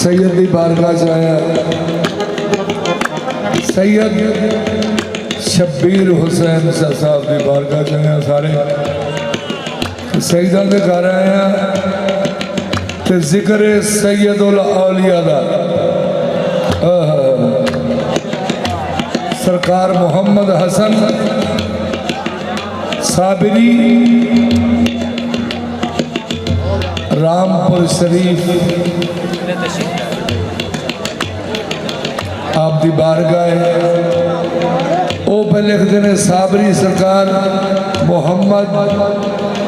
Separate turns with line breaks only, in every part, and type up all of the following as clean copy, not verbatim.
सैयद की बारगाह च आया सैयद शब्बीर हुसैन साहब की बारगाह च आया सारे सईदा के घर आया तो जिक्र सैयदुल औलिया दा सरकार मुहम्मद हसन साबिरी रामपुर शरीफ आप दी बारगाह है वो पे लिखते हैं साबरी सरकार मोहम्मद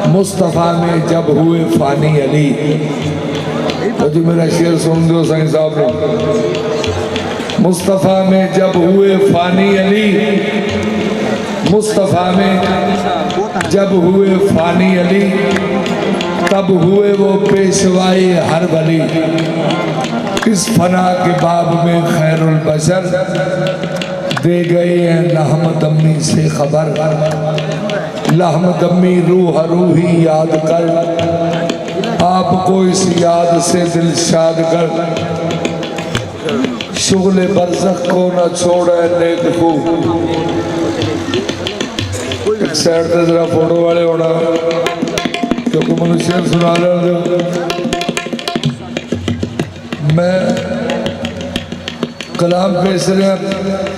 मुस्तफ़ा में जब हुए फ़ानी अली। तो जो मेरा शेर सुन दो साईं साहब ने मुस्तफ़ा में जब हुए फ़ानी अली मुस्तफ़ा में जब हुए फ़ानी अली तब हुए वो पेशवाई हर वली। इस फना के बाब में खैरुल बशर दे गए हैं लहम दम्मी से खबर। लहम दम्मी रूह रूही याद कर आपको इस याद से दिल शाद कर। शुगले बरज़ख को न छोड़े नेक खू। एक साइड से जरा फोटो वाले होना क्योंकि मनुष्य सुना रहे मैं कलाम पेश रहा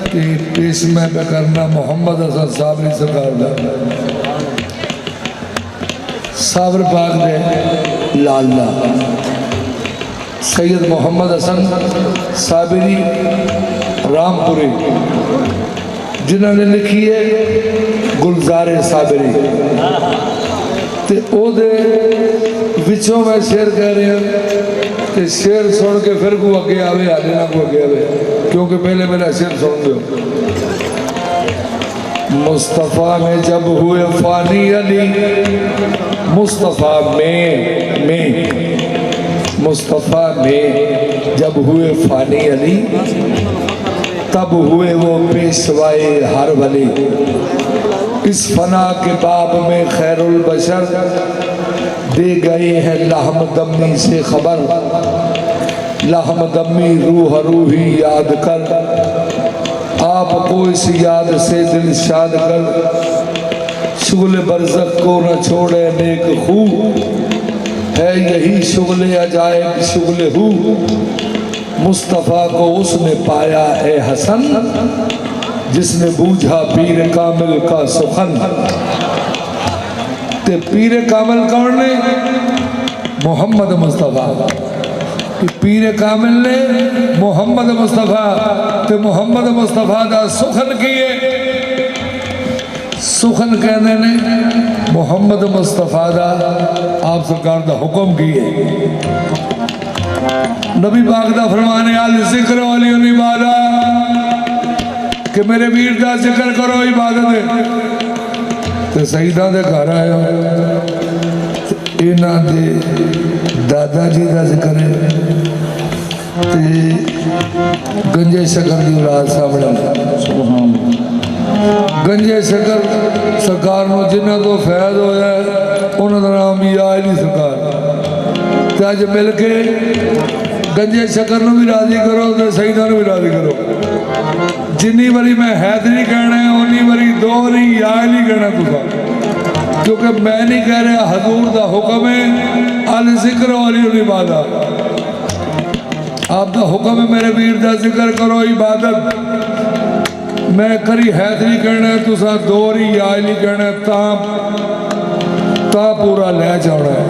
कि पेश में करना मोहम्मद हसन साबरी सरकार का साबर पाक दे लाला सैयद मोहम्मद हसन साबरी रामपुरी जिन्होंने लिखी है गुलजारे साबरी ते ओदे विचों मैं शेर कह रहे हैं कि शेर सुन के फिर को अगे आवे हाले ना को अगे आवे क्योंकि पहले मेरा शेर सुन दो। मुस्तफ़ा में जब हुए फ़ानी अली मुस्तफ़ा में मुस्तफ़ा में जब हुए फ़ानी अली तब हुए वो पेशवाए हर वली। इस फना के बाब में खैरुल बशर दे गए हैं लहम दम्मी से खबर। लहम दम्मी रूह रूही याद कर आपको इस याद से दिल शाद कर। शुगल बरज़ख को न छोड़े नेक खू है यही शुगल अजायब शुगल हू। मुस्तफ़ा को उसने पाया ए हसन जिसने बूझा पीर कामिल का सुखन। ते पीर कामिल कौन ने मोहम्मद मुस्तफ़ा। पीर कामिल ने मोहम्मद मुस्तफ़ा ते मोहम्मद मुस्तफ़ा का सुखन किए। सुखन कहने ने मोहम्मद मुस्तफ़ा का आप सरकार का हुक्म किए। नबी पाक का फरमाने आल जिक्र वाली इबादत कि मेरे वीर का जिक्र करो इबादत है। तो सईदा के घर आया इन्हों के दादा जी का जिक्र है गंजे शकर की औलाद सामने गंजे शकर सरकार जिन्हों तो फैद होया उन्होंने नाम या अली सरकार। तो अज मिल के गंजे शकर भी राजी करो तो सईदा भी राजी करो। जिन्नी बारी मैं हैदरी कहना है उन्नी बारी दो नहीं या नहीं कहना तुसा क्योंकि मैं नहीं कह रहा हजूर का हुक्म है अल जिक्र वाली इबादत। आपका हुक्म है मेरे वीर का जिक्र करो इबादत। मैं करी हैदरी कहना तुसा दोहरी याद नहीं कहना ता पूरा लै जाना है।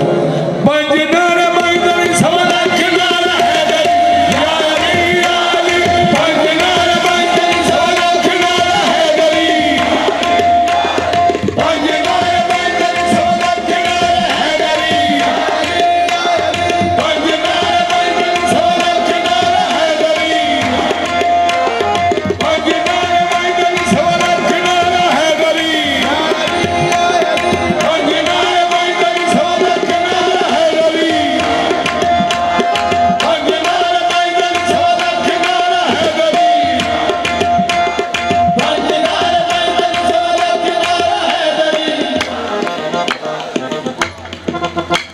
पंज